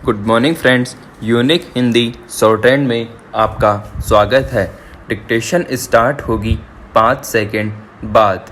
Good morning friends, unique Hindi shorthand में आपका स्वागत है। डिक्टेशन स्टार्ट होगी 5 सेकंड बाद।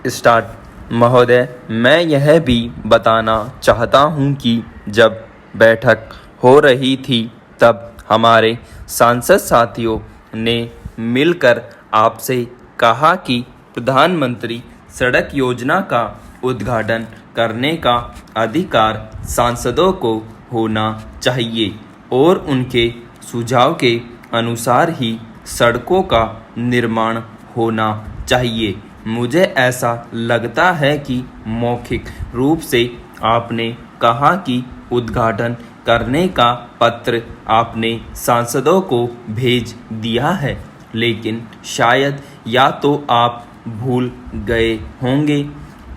स्टार्ट। महोदय, मैं यह भी बताना चाहता हूं कि जब बैठक हो रही थी तब हमारे सांसद साथियों ने मिलकर आपसे कहा कि प्रधानमंत्री सड़क योजना का उद्घाटन करने का अधिकार सांसदों को होना चाहिए और उनके सुझाव के अनुसार ही सड़कों का निर्माण होना चाहिए। मुझे ऐसा लगता है कि मौखिक रूप से आपने कहा कि उद्घाटन करने का पत्र आपने सांसदों को भेज दिया है, लेकिन शायद या तो आप भूल गए होंगे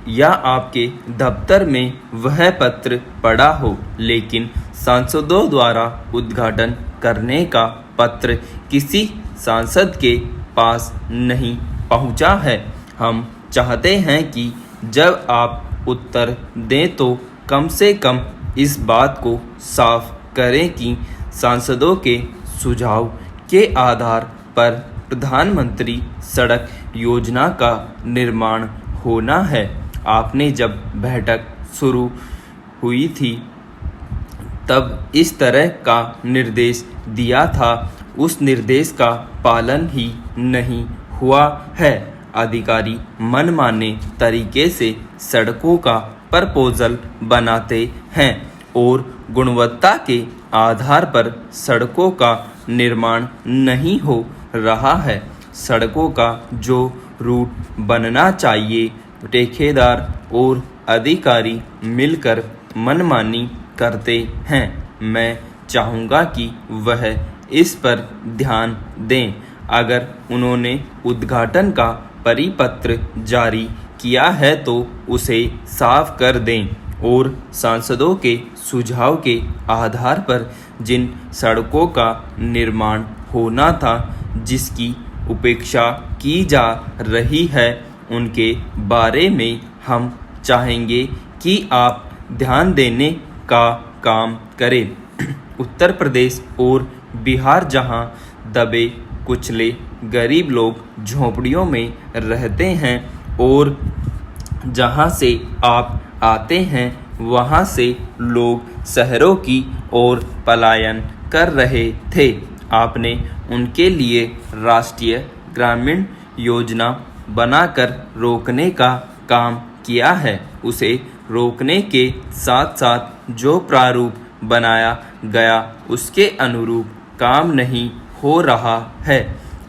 या आपके दफ्तर में वह पत्र पड़ा हो, लेकिन सांसदों द्वारा उद्घाटन करने का पत्र किसी सांसद के पास नहीं पहुंचा है। हम चाहते हैं कि जब आप उत्तर दें तो कम से कम इस बात को साफ करें कि सांसदों के सुझाव के आधार पर प्रधानमंत्री सड़क योजना का निर्माण होना है। आपने जब बैठक शुरू हुई थी तब इस तरह का निर्देश दिया था, उस निर्देश का पालन ही नहीं हुआ है। अधिकारी मनमाने तरीके से सड़कों का प्रपोजल बनाते हैं और गुणवत्ता के आधार पर सड़कों का निर्माण नहीं हो रहा है। सड़कों का जो रूट बनना चाहिए, ठेकेदार और अधिकारी मिलकर मनमानी करते हैं। मैं चाहूँगा कि वह इस पर ध्यान दें। अगर उन्होंने उद्घाटन का परिपत्र जारी किया है तो उसे साफ कर दें और सांसदों के सुझाव के आधार पर जिन सड़कों का निर्माण होना था, जिसकी उपेक्षा की जा रही है, उनके बारे में हम चाहेंगे कि आप ध्यान देने का काम करें। उत्तर प्रदेश और बिहार, जहां दबे कुचले गरीब लोग झोंपड़ियों में रहते हैं और जहां से आप आते हैं वहां से लोग शहरों की ओर पलायन कर रहे थे। आपने उनके लिए राष्ट्रीय ग्रामीण योजना बनाकर रोकने का काम किया है। उसे रोकने के साथ साथ जो प्रारूप बनाया गया उसके अनुरूप काम नहीं हो रहा है।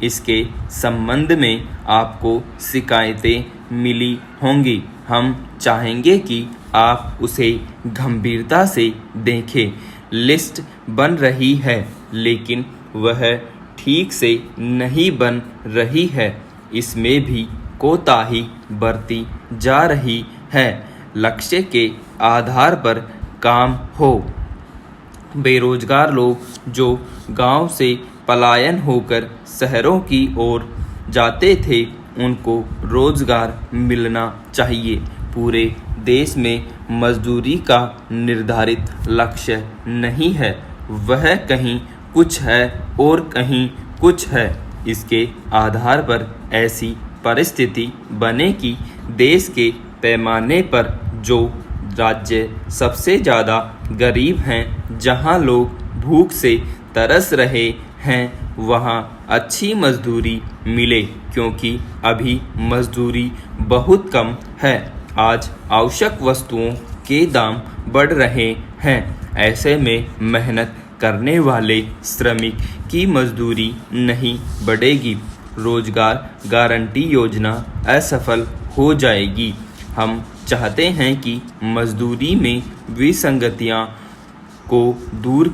इसके संबंध में आपको शिकायतें मिली होंगी। हम चाहेंगे कि आप उसे गंभीरता से देखें। लिस्ट बन रही है लेकिन वह ठीक से नहीं बन रही है। इसमें भी कोताही बरती जा रही है। लक्ष्य के आधार पर काम हो। बेरोजगार लोग जो गांव से पलायन होकर शहरों की ओर जाते थे, उनको रोजगार मिलना चाहिए। पूरे देश में मजदूरी का निर्धारित लक्ष्य नहीं है, वह कहीं कुछ है और कहीं कुछ है। इसके आधार पर ऐसी परिस्थिति बने कि देश के पैमाने पर जो राज्य सबसे ज़्यादा गरीब हैं, जहां लोग भूख से तरस रहे हैं, वहां अच्छी मजदूरी मिले, क्योंकि अभी मजदूरी बहुत कम है। आज आवश्यक वस्तुओं के दाम बढ़ रहे हैं। ऐसे में मेहनत करने वाले श्रमिक की मजदूरी नहीं बढ़ेगी। रोजगार गारंटी योजना असफल हो जाएगी। हम चाहते हैं कि मजदूरी में विसंगतियां को दूर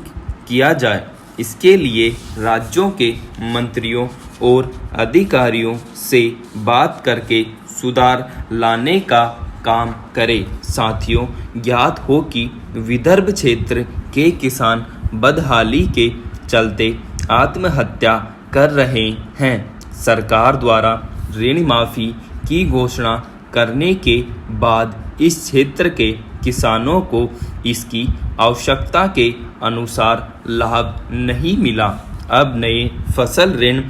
किया जाए। इसके लिए राज्यों के मंत्रियों और अधिकारियों से बात करके सुधार लाने का काम करें। साथियों, ज्ञात हो कि विदर्भ क्षेत्र के किसान बदहाली के चलते आत्महत्या कर रहे हैं। सरकार द्वारा ऋण माफी की घोषणा करने के बाद इस क्षेत्र के किसानों को इसकी आवश्यकता के अनुसार लाभ नहीं मिला। अब नए फसल ऋण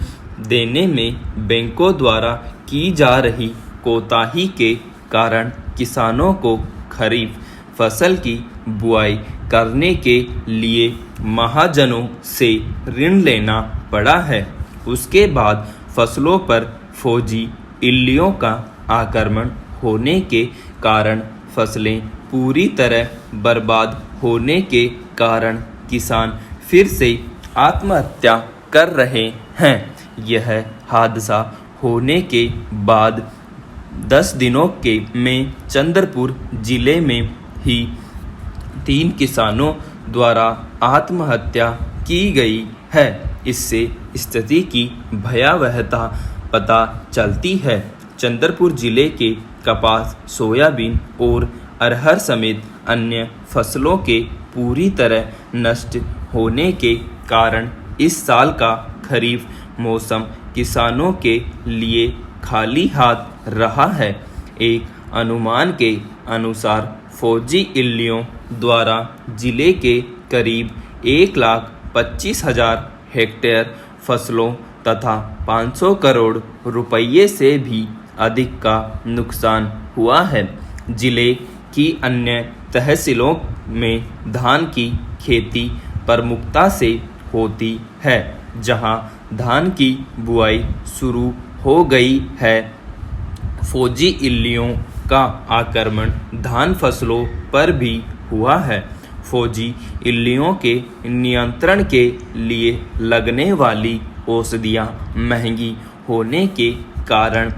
देने में बैंकों द्वारा की जा रही कोताही के कारण किसानों को खरीफ फसल की बुआई करने के लिए महाजनों से ऋण लेना पड़ा है। उसके बाद फसलों पर फौजी इल्लियों का आक्रमण होने के कारण फसलें पूरी तरह बर्बाद होने के कारण किसान फिर से आत्महत्या कर रहे हैं। यह हादसा होने के बाद 10 दिनों में चंद्रपुर जिले में ही 3 किसानों द्वारा आत्महत्या की गई है। इससे स्थिति की भयावहता पता चलती है। चंद्रपुर जिले के कपास, सोयाबीन और अरहर समेत अन्य फसलों के पूरी तरह नष्ट होने के कारण इस साल का खरीफ मौसम किसानों के लिए खाली हाथ रहा है। एक अनुमान के अनुसार फौजी इल्लियों द्वारा जिले के करीब 1,25,000 हेक्टेयर फसलों तथा 500 करोड़ रुपये से भी अधिक का नुकसान हुआ है। जिले की अन्य तहसीलों में धान की खेती प्रमुखता से होती है, जहां धान की बुआई शुरू हो गई है। फौजी इल्लियों का आक्रमण धान फसलों पर भी हुआ है। फौजी इल्लियों के नियंत्रण के लिए लगने वाली औषधियाँ महंगी होने के कारण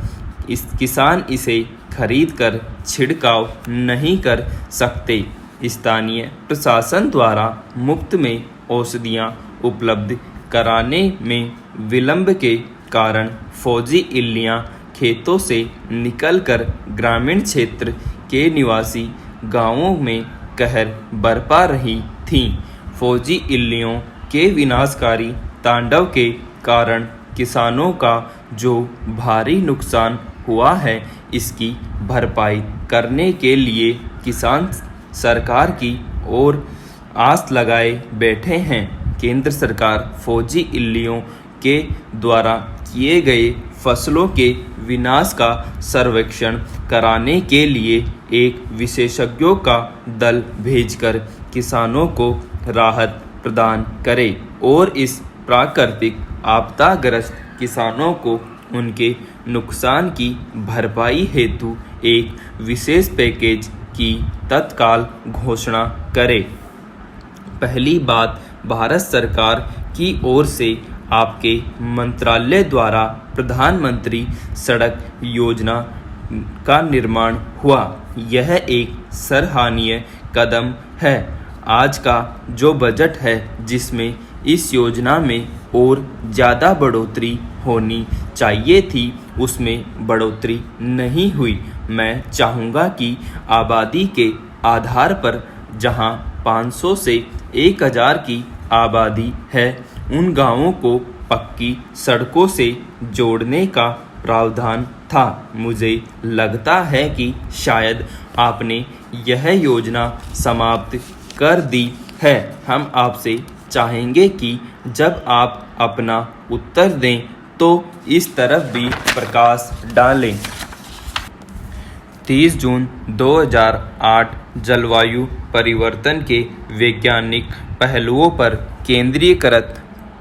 किसान इसे खरीदकर छिड़काव नहीं कर सकते। स्थानीय प्रशासन द्वारा मुफ्त में औषधियाँ उपलब्ध कराने में विलंब के कारण फौजी इल्लियाँ खेतों से निकलकर ग्रामीण क्षेत्र के निवासी गांवों में कहर बरपा रही थीं। फौजी इल्लियों के विनाशकारी तांडव के कारण किसानों का जो भारी नुकसान हुआ है, इसकी भरपाई करने के लिए किसान सरकार की ओर आस लगाए बैठे हैं। केंद्र सरकार फौजी इल्लियों के द्वारा किए गए फसलों के विनाश का सर्वेक्षण कराने के लिए एक विशेषज्ञों का दल भेजकर किसानों को राहत प्रदान करे और इस प्राकृतिक आपदाग्रस्त किसानों को उनके नुकसान की भरपाई हेतु एक विशेष पैकेज की तत्काल घोषणा करे। पहली बात, भारत सरकार की ओर से आपके मंत्रालय द्वारा प्रधानमंत्री सड़क योजना का निर्माण हुआ। यह एक सराहनीय कदम है। आज का जो बजट है, जिसमें इस योजना में और ज़्यादा बढ़ोतरी होनी चाहिए थी, उसमें बढ़ोतरी नहीं हुई। मैं चाहूँगा कि आबादी के आधार पर जहां 500 से 1000 की आबादी है, उन गांवों को पक्की सड़कों से जोड़ने का प्रावधान था। मुझे लगता है कि शायद आपने यह योजना समाप्त कर दी है। हम आपसे चाहेंगे कि जब आप अपना उत्तर दें तो इस तरफ भी प्रकाश डालें। 30 जून 2008 जलवायु परिवर्तन के वैज्ञानिक पहलुओं पर केंद्रीकृत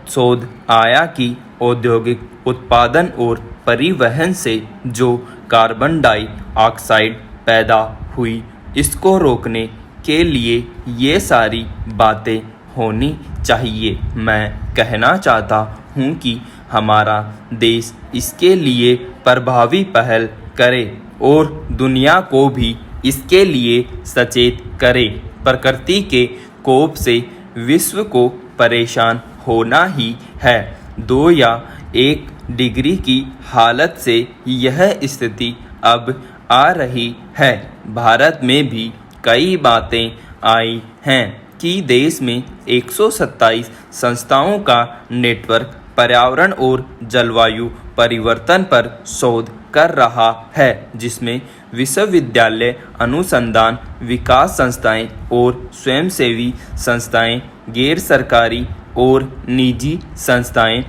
शोध आया कि औद्योगिक उत्पादन और परिवहन से जो कार्बन डाइऑक्साइड पैदा हुई, इसको रोकने के लिए ये सारी बातें होनी चाहिए। मैं कहना चाहता हूँ कि हमारा देश इसके लिए प्रभावी पहल करे और दुनिया को भी इसके लिए सचेत करे। प्रकृति के कोप से विश्व को परेशान होना ही है। 2 या 1 डिग्री की हालत से यह स्थिति अब आ रही है। भारत में भी कई बातें आई हैं कि देश में 127 संस्थाओं का नेटवर्क पर्यावरण और जलवायु परिवर्तन पर शोध कर रहा है, जिसमें विश्वविद्यालय, अनुसंधान विकास संस्थाएं और स्वयंसेवी संस्थाएं, गैर सरकारी और निजी संस्थाएं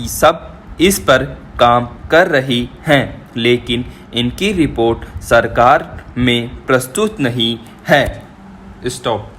सब इस पर काम कर रही हैं, लेकिन इनकी रिपोर्ट सरकार में प्रस्तुत नहीं है। स्टॉप।